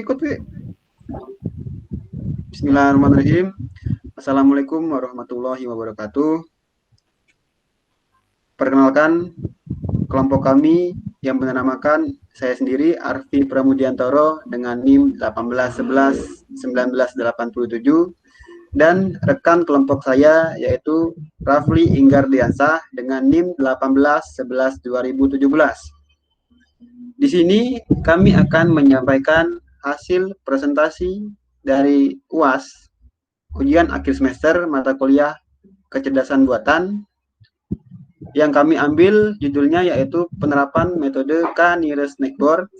ikut, Wi. Bismillahirrahmanirrahim. Assalamualaikum warahmatullahi wabarakatuh. Perkenalkan, kelompok kami yang bernamakan saya sendiri Arfi Pramudiantoro dengan NIM 1811-1987 dan rekan kelompok saya yaitu Rafli Inggardiansah dengan NIM 1811-2017. Di sini kami akan menyampaikan hasil presentasi dari UAS, ujian akhir semester mata kuliah kecerdasan buatan, yang kami ambil judulnya yaitu penerapan metode K-nearest Neighbor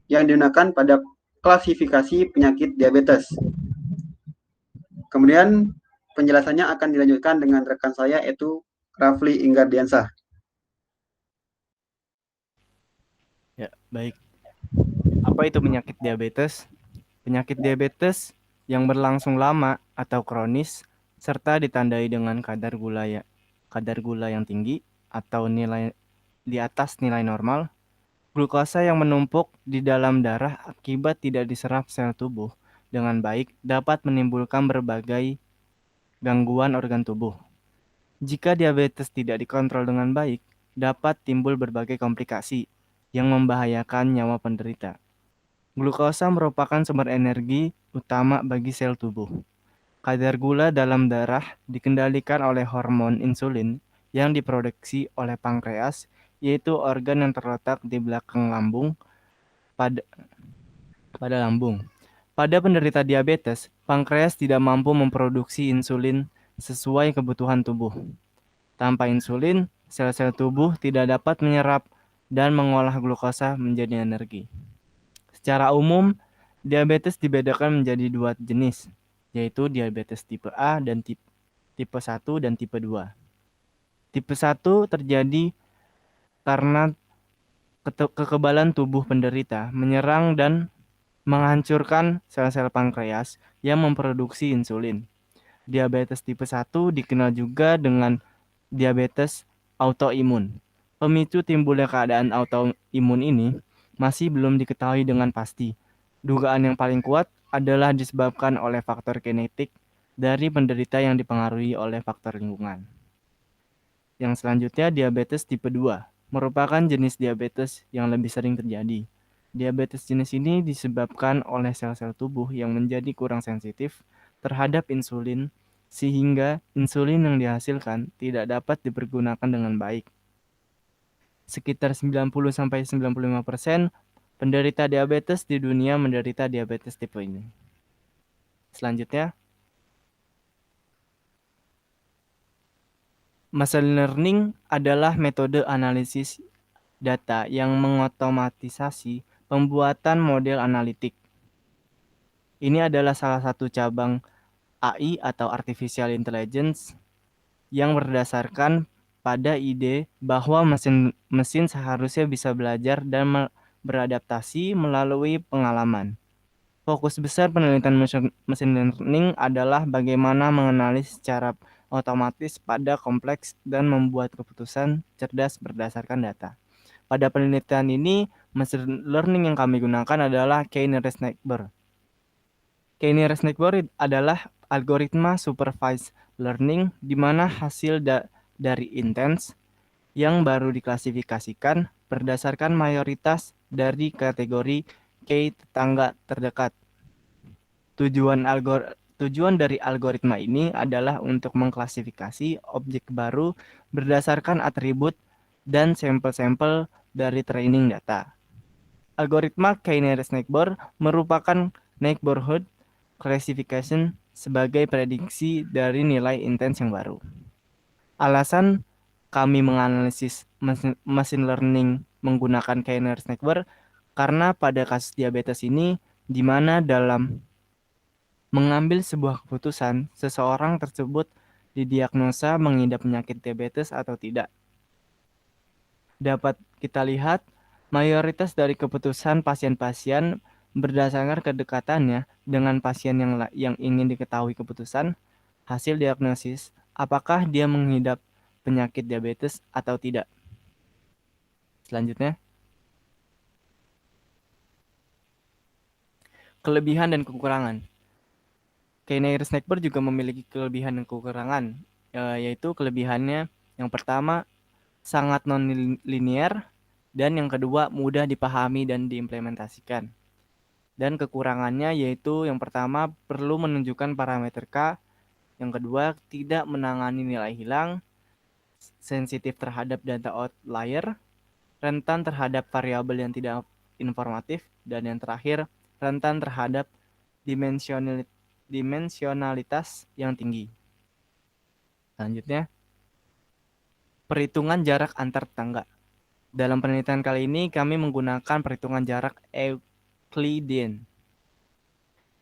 yang digunakan pada klasifikasi penyakit diabetes. Kemudian penjelasannya akan dilanjutkan dengan rekan saya yaitu Rafli Inggardiansah. Ya, baik. Apa itu penyakit diabetes? Penyakit diabetes yang berlangsung lama atau kronis serta ditandai dengan kadar gula yang tinggi atau nilai di atas nilai normal, glukosa yang menumpuk di dalam darah akibat tidak diserap sel tubuh dengan baik dapat menimbulkan berbagai gangguan organ tubuh. Jika diabetes tidak dikontrol dengan baik, dapat timbul berbagai komplikasi yang membahayakan nyawa penderita. Glukosa merupakan sumber energi utama bagi sel tubuh. Kadar gula dalam darah dikendalikan oleh hormon insulin yang diproduksi oleh pankreas, yaitu organ yang terletak di belakang lambung pada, pada lambung. Pada penderita diabetes, pankreas tidak mampu memproduksi insulin sesuai kebutuhan tubuh. Tanpa insulin, sel-sel tubuh tidak dapat menyerap dan mengolah glukosa menjadi energi. Secara umum, diabetes dibedakan menjadi dua jenis, yaitu diabetes tipe A dan tipe 1 dan tipe 2. Tipe 1 terjadi karena kekebalan tubuh penderita menyerang dan menghancurkan sel-sel pankreas yang memproduksi insulin. Diabetes tipe 1 dikenal juga dengan diabetes autoimun. Pemicu timbulnya keadaan autoimun ini masih belum diketahui dengan pasti. Dugaan yang paling kuat adalah disebabkan oleh faktor genetik dari penderita yang dipengaruhi oleh faktor lingkungan. Yang selanjutnya diabetes tipe 2 merupakan jenis diabetes yang lebih sering terjadi. Diabetes jenis ini disebabkan oleh sel-sel tubuh yang menjadi kurang sensitif terhadap insulin sehingga insulin yang dihasilkan tidak dapat dipergunakan dengan baik. Sekitar 90-95% penderita diabetes di dunia menderita diabetes tipe ini. Selanjutnya, machine learning adalah metode analisis data yang mengotomatisasi pembuatan model analitik. Ini adalah salah satu cabang AI atau Artificial Intelligence yang berdasarkan pada ide bahwa mesin seharusnya bisa belajar dan beradaptasi melalui pengalaman. Fokus besar penelitian machine learning adalah bagaimana menganalisis secara otomatis pada kompleks dan membuat keputusan cerdas berdasarkan data. Pada penelitian ini, machine learning yang kami gunakan adalah K-nearest neighbor. K-nearest neighbor adalah algoritma supervised learning di mana hasil dari intens yang baru diklasifikasikan berdasarkan mayoritas dari kategori K tetangga terdekat. Tujuan dari algoritma ini adalah untuk mengklasifikasi objek baru berdasarkan atribut dan sampel-sampel dari training data. Algoritma K-nearest neighbor merupakan neighborhood classification sebagai prediksi dari nilai intens yang baru. Alasan kami menganalisis machine learning menggunakan K-nearest neighbor karena pada kasus diabetes ini di mana dalam mengambil sebuah keputusan, seseorang tersebut didiagnosa mengidap penyakit diabetes atau tidak. Dapat kita lihat, mayoritas dari keputusan pasien-pasien berdasarkan kedekatannya dengan pasien yang ingin diketahui keputusan, hasil diagnosis, apakah dia mengidap penyakit diabetes atau tidak. Selanjutnya, kelebihan dan kekurangan. K-nearest neighbor juga memiliki kelebihan dan kekurangan, yaitu kelebihannya yang pertama sangat non-linear, dan yang kedua mudah dipahami dan diimplementasikan. Dan kekurangannya yaitu yang pertama perlu menunjukkan parameter K, yang kedua tidak menangani nilai hilang, sensitif terhadap data outlier, rentan terhadap variabel yang tidak informatif, dan yang terakhir rentan terhadap dimensionalitas yang tinggi. Selanjutnya, perhitungan jarak antar tetangga. Dalam penelitian kali ini kami menggunakan perhitungan jarak Euclidean,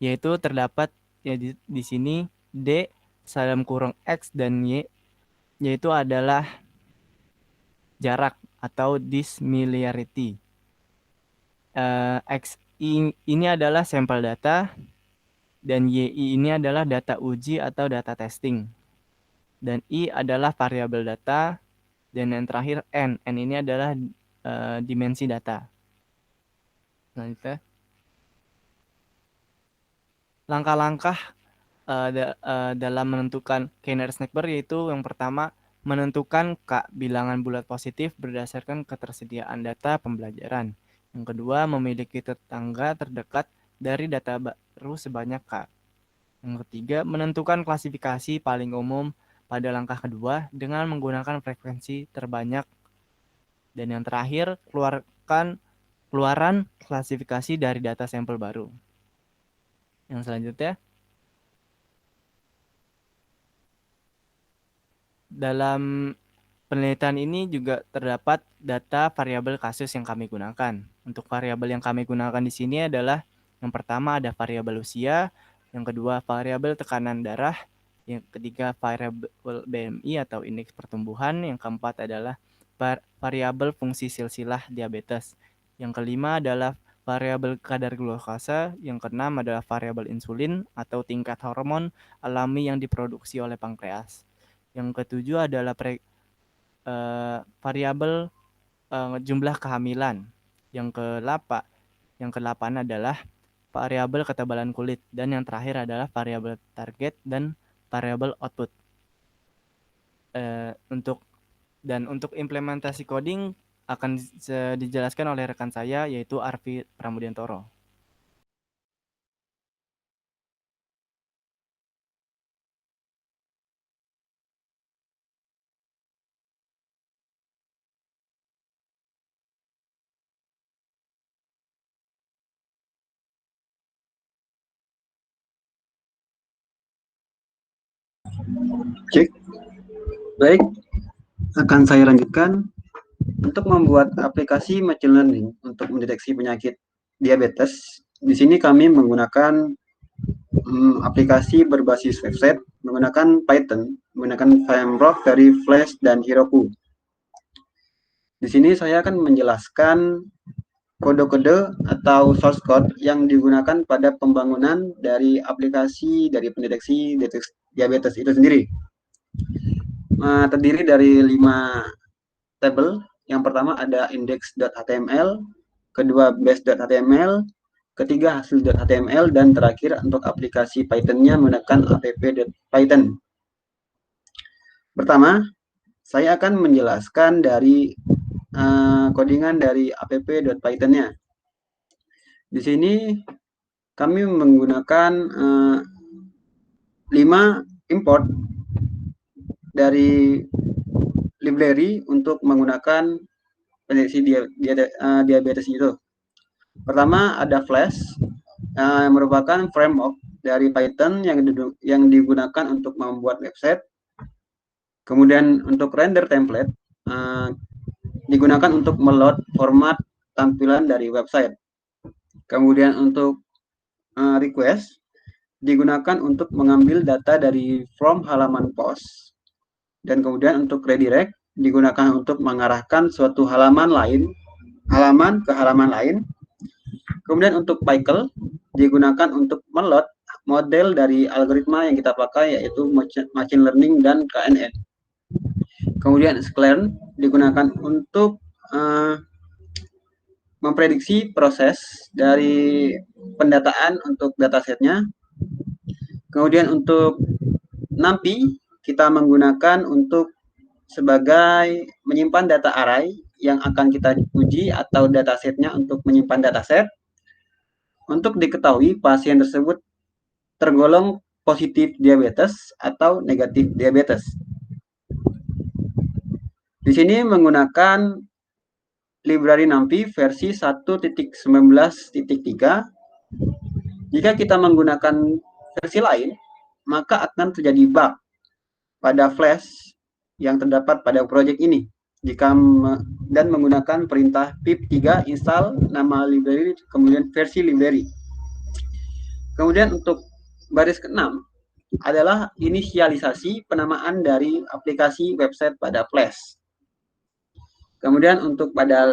yaitu terdapat ya di sini D dalam kurung X dan Y, yaitu adalah jarak atau dissimilarity. X ini adalah sampel data, dan YI ini adalah data uji atau data testing, dan I adalah variabel data, dan yang terakhir N ini adalah dimensi data. Selanjutnya, langkah-langkah dalam menentukan k-nearest neighbor yaitu yang pertama menentukan bilangan bulat positif berdasarkan ketersediaan data pembelajaran. Yang kedua, memiliki tetangga terdekat dari data baru sebanyak K. Yang ketiga, menentukan klasifikasi paling umum pada langkah kedua dengan menggunakan frekuensi terbanyak. Dan yang terakhir, keluaran klasifikasi dari data sampel baru. Yang selanjutnya, dalam penelitian ini juga terdapat data variabel kasus yang kami gunakan. Untuk variabel yang kami gunakan di sini adalah yang pertama ada variabel usia, yang kedua variabel tekanan darah, yang ketiga variabel BMI atau indeks pertumbuhan, yang keempat adalah variabel fungsi silsilah diabetes, yang kelima adalah variabel kadar glukosa, yang keenam adalah variabel insulin atau tingkat hormon alami yang diproduksi oleh pankreas. Yang ketujuh adalah variabel jumlah kehamilan. Yang ke-8 adalah variabel ketebalan kulit, dan yang terakhir adalah variabel target dan variabel output. Untuk implementasi coding akan dijelaskan oleh rekan saya yaitu Arfi Pramudiantoro. Cek. Baik, akan saya lanjutkan. Untuk membuat aplikasi machine learning untuk mendeteksi penyakit diabetes, di sini kami menggunakan aplikasi berbasis website menggunakan Python, menggunakan framework dari Flash dan Heroku. Di sini saya akan menjelaskan kode-kode atau source code yang digunakan pada pembangunan dari aplikasi dari pendeteksi diabetes itu sendiri. Terdiri dari 5 tabel. Yang pertama ada index.html, kedua base.html, ketiga hasil.html, dan terakhir untuk aplikasi Python-nya menggunakan app.python. Pertama, saya akan menjelaskan dari codingan dari app.python-nya. Di sini kami menggunakan 5 import dari library untuk menggunakan pendeteksi diabetes itu. Pertama ada Flash, yang merupakan framework dari Python yang digunakan untuk membuat website. Kemudian untuk render template digunakan untuk meload format tampilan dari website. Kemudian untuk request digunakan untuk mengambil data dari from halaman post. Dan kemudian untuk redirect digunakan untuk mengarahkan suatu halaman ke halaman lain. Kemudian untuk pickle digunakan untuk meload model dari algoritma yang kita pakai yaitu machine learning dan KNN. Kemudian sklearn digunakan untuk memprediksi proses dari pendataan untuk datasetnya. Kemudian untuk NumPy kita menggunakan untuk sebagai menyimpan data array yang akan kita uji atau datasetnya untuk menyimpan dataset. Untuk diketahui pasien tersebut tergolong positif diabetes atau negatif diabetes. Di sini menggunakan library NumPy versi 1.19.3. Jika kita menggunakan versi lain, maka akan terjadi bug pada flash yang terdapat pada project ini. Dan menggunakan perintah pip3 install nama library, kemudian versi library. Kemudian untuk baris ke-6 adalah inisialisasi penamaan dari aplikasi website pada flash. Kemudian untuk pada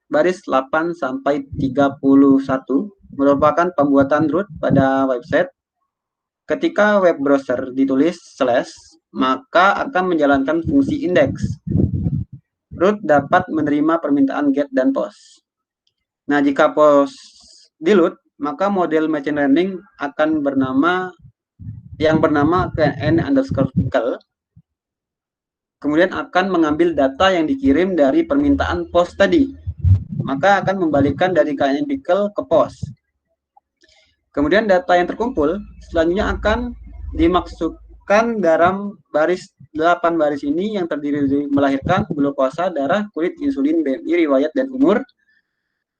baris 8 sampai 31 merupakan pembuatan root pada website. Ketika web browser ditulis slash, maka akan menjalankan fungsi index. Root dapat menerima permintaan get dan post. Nah, jika post dilute, maka model machine learning akan bernama KN_pickle. Kemudian akan mengambil data yang dikirim dari permintaan post tadi. Maka akan membalikkan dari KN_pickle ke post. Kemudian data yang terkumpul selanjutnya akan dimasukkan dalam baris 8 baris ini yang terdiri dari melahirkan, glukosa, darah, kulit, insulin, BMI, riwayat, dan umur,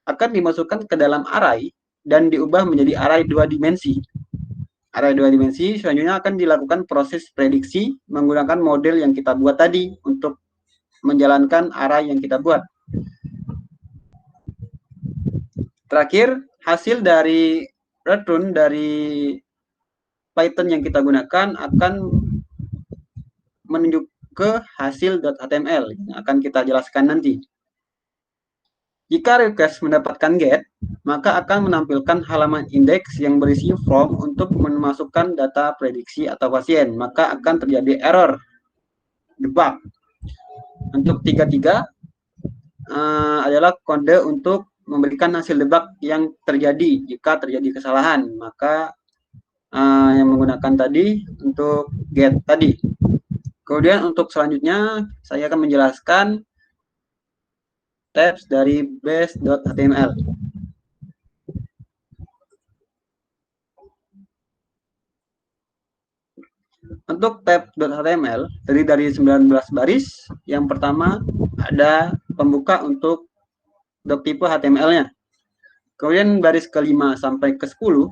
akan dimasukkan ke dalam array dan diubah menjadi array 2 dimensi. Array 2 dimensi selanjutnya akan dilakukan proses prediksi menggunakan model yang kita buat tadi untuk menjalankan array yang kita buat. Terakhir, hasil dari return dari Python yang kita gunakan akan menunjuk ke hasil.html yang akan kita jelaskan nanti. Jika request mendapatkan get, maka akan menampilkan halaman indeks yang berisi form untuk memasukkan data prediksi atau pasien, maka akan terjadi error debug. Untuk 33 adalah kode untuk memberikan hasil debug yang terjadi jika terjadi kesalahan, maka yang menggunakan tadi untuk get tadi. Kemudian untuk selanjutnya saya akan menjelaskan tabs dari base.html. Untuk tab.html terdiri dari 19 baris. Yang pertama ada pembuka untuk doc tipe HTML-nya. Kemudian baris ke-5 sampai ke-10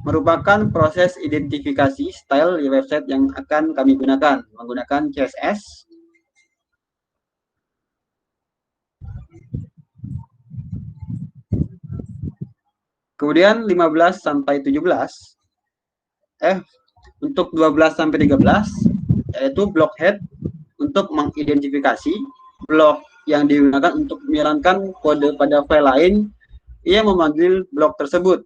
merupakan proses identifikasi style di website yang akan kami gunakan menggunakan CSS. Kemudian 15 sampai 17 untuk 12 sampai 13 yaitu block head untuk mengidentifikasi blok yang digunakan untuk menjalankan kode pada file lain. Ia memanggil blok tersebut.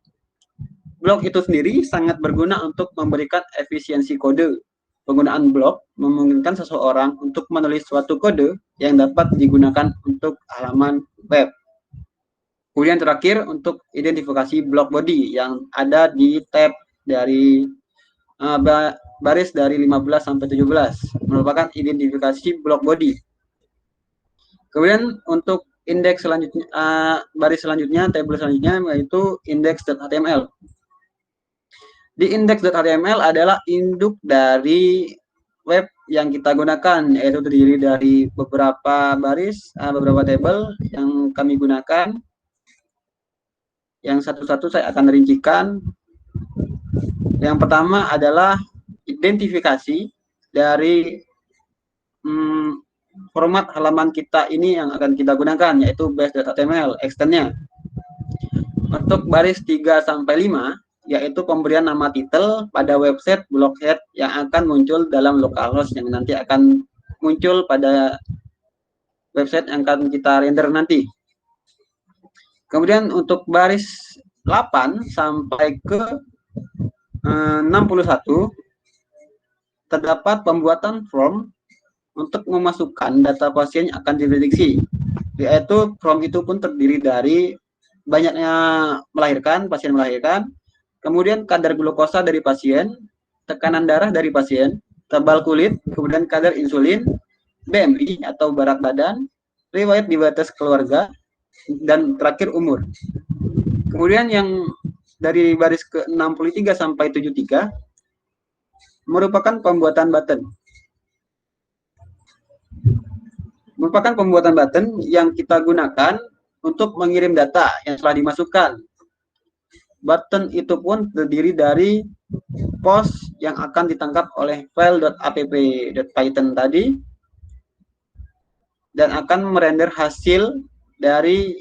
Blok itu sendiri sangat berguna untuk memberikan efisiensi kode. Penggunaan blok memungkinkan seseorang untuk menulis suatu kode yang dapat digunakan untuk halaman web. Kemudian terakhir untuk identifikasi blok body yang ada di tab dari baris dari 15 sampai 17 merupakan identifikasi blok body. Kemudian untuk indeks selanjutnya, baris selanjutnya, tabel selanjutnya yaitu index.html. Di index.html adalah induk dari web yang kita gunakan, yaitu terdiri dari beberapa baris, beberapa tabel yang kami gunakan. Yang satu-satu saya akan rincikan. Yang pertama adalah identifikasi dari format halaman kita ini yang akan kita gunakan, yaitu base.html extendnya. Untuk baris 3 sampai 5 yaitu pemberian nama title pada website blockhead yang akan muncul dalam localhost yang nanti akan muncul pada website yang akan kita render nanti. Kemudian untuk baris 8 sampai ke 61 terdapat pembuatan form untuk memasukkan data pasien yang akan diprediksi, yaitu form itu pun terdiri dari banyaknya pasien melahirkan, kemudian kadar glukosa dari pasien, tekanan darah dari pasien, tebal kulit, kemudian kadar insulin, BMI atau berat badan, riwayat diabetes keluarga, dan terakhir umur. Kemudian yang dari baris ke 63 sampai 73 merupakan pembuatan button. Merupakan pembuatan button yang kita gunakan untuk mengirim data yang telah dimasukkan. Button itu pun terdiri dari pos yang akan ditangkap oleh file.app.python tadi dan akan merender hasil dari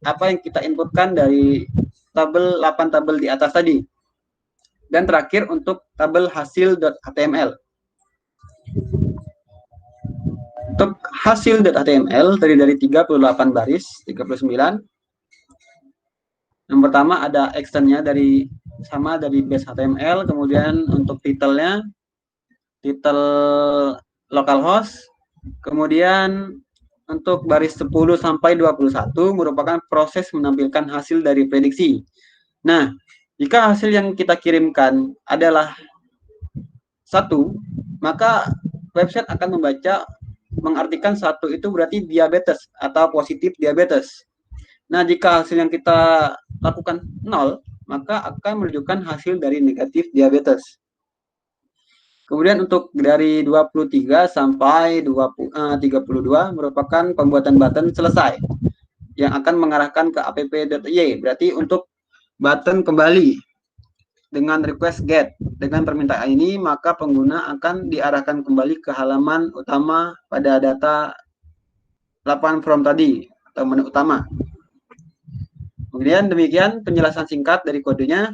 apa yang kita inputkan dari tabel 8 tabel di atas tadi. Dan terakhir untuk tabel hasil.html. Untuk hasil.html terdiri dari 38 baris, 39. Yang pertama ada extendnya dari base HTML, kemudian untuk titelnya, titel localhost, kemudian untuk baris 10 sampai 21 merupakan proses menampilkan hasil dari prediksi. Nah, jika hasil yang kita kirimkan adalah 1, maka website akan mengartikan 1 itu berarti diabetes atau positif diabetes. Nah, jika hasil yang kita lakukan 0, maka akan menunjukkan hasil dari negatif diabetes. Kemudian untuk dari 23 sampai 32 merupakan pembuatan button selesai yang akan mengarahkan ke app.y. Berarti untuk button kembali dengan request get. Dengan permintaan ini, maka pengguna akan diarahkan kembali ke halaman utama pada data 8 from tadi atau menu utama. Kemudian demikian penjelasan singkat dari kodenya.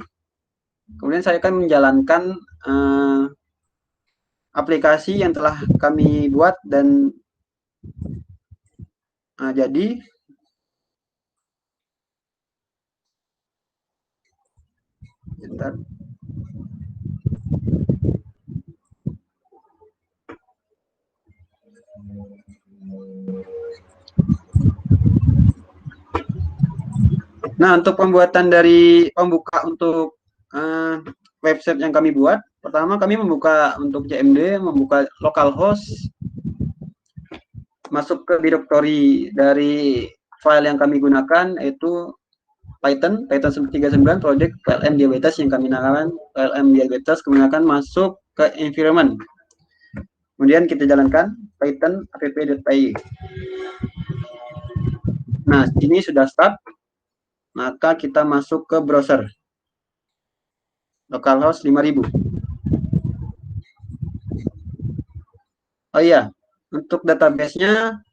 Kemudian saya akan menjalankan aplikasi yang telah kami buat dan jadi. Bentar. Nah, untuk pembuatan dari pembuka untuk website yang kami buat, pertama kami membuka untuk CMD, membuka localhost, masuk ke directory dari file yang kami gunakan, yaitu Python 39 project PLM diabetes yang kami namakan PLM diabetes, kemudian masuk ke environment. Kemudian kita jalankan Python app.py. Nah, ini sudah start. Maka kita masuk ke browser. Localhost 5000. Oh iya, untuk database-nya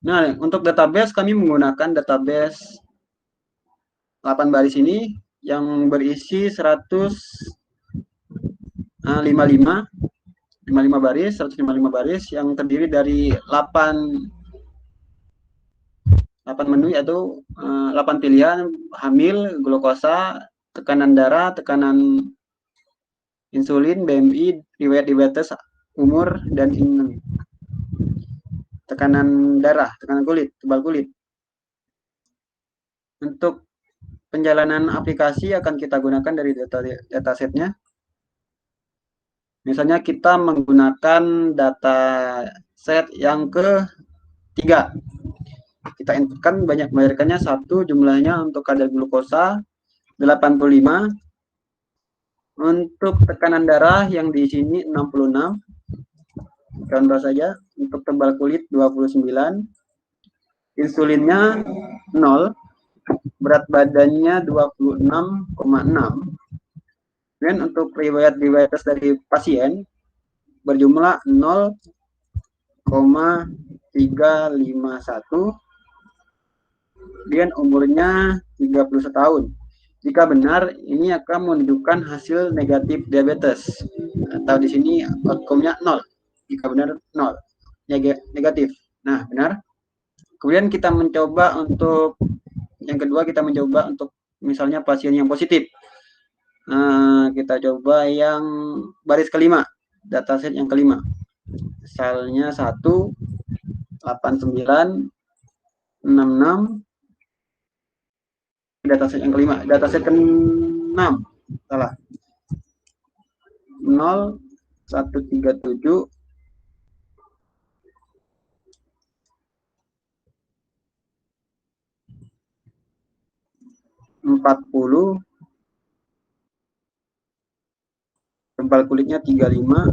Nah, untuk database kami menggunakan database 8 baris ini yang berisi 155 baris, 155 baris yang terdiri dari 8 menu, yaitu 8 pilihan: hamil, glukosa, tekanan darah, tekanan insulin, BMI, riwayat diabetes, umur, dan tekanan darah, tekanan kulit, tebal kulit. Untuk penjalanan aplikasi akan kita gunakan dari datasetnya. Misalnya kita menggunakan dataset yang ke-3. Kita inputkan banyak melahirkannya 1, jumlahnya untuk kadar glukosa 85. Untuk tekanan darah yang di sini 66. Contoh saja, untuk tebal kulit 29. Insulinnya 0. Berat badannya 26,6. Kemudian untuk riwayat diabetes dari pasien berjumlah 0,351. Kemudian umurnya 31 tahun. Jika benar, ini akan menunjukkan hasil negatif diabetes. Atau di sini outcome-nya 0. Jika benar 0. Negatif. Nah, benar. Kemudian kita mencoba untuk Yang kedua kita mencoba untuk misalnya pasien yang positif. Kita coba yang baris kelima, dataset yang kelima. Selnya 1, 89, 66. Dataset yang kelima, dataset ke-6 salah. 0, 137, 40, tebal kulitnya 35,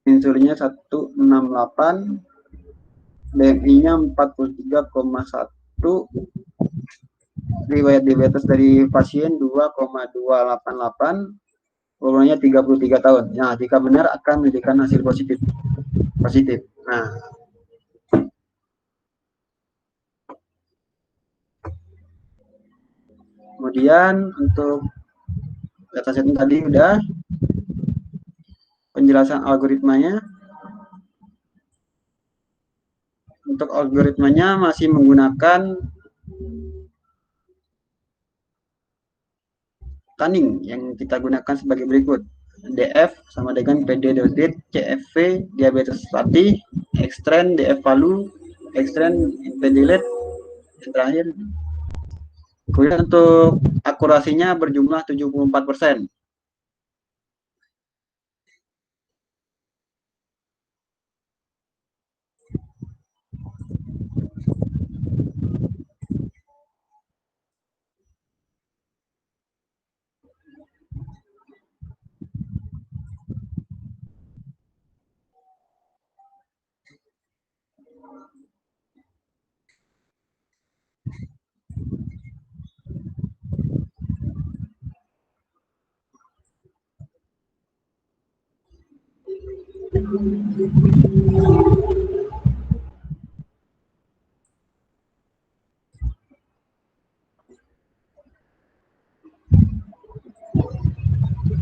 insulinnya 168, BMI-nya 43,1, riwayat diabetes dari pasien 2,288, umurnya 33 tahun. Nah, jika benar akan menunjukkan hasil positif. Nah, kemudian untuk dataset tadi udah penjelasan algoritmanya. Untuk algoritmanya masih menggunakan Tunning yang kita gunakan sebagai berikut. DF sama dengan PD delete, CFV diabetes latih, Xtrend DF palu, Xtrend PD delete, yang terakhir. Kemudian untuk akurasinya berjumlah 74%.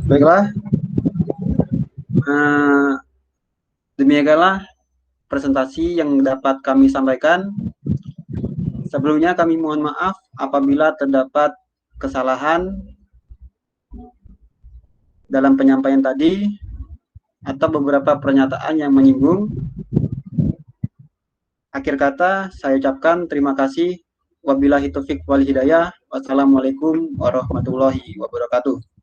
Baiklah, demikianlah presentasi yang dapat kami sampaikan. Sebelumnya kami mohon maaf apabila terdapat kesalahan dalam penyampaian tadi atau beberapa pernyataan yang menyinggung. Akhir kata, saya ucapkan terima kasih. Wabillahi taufik wal hidayah. Wassalamualaikum warahmatullahi wabarakatuh.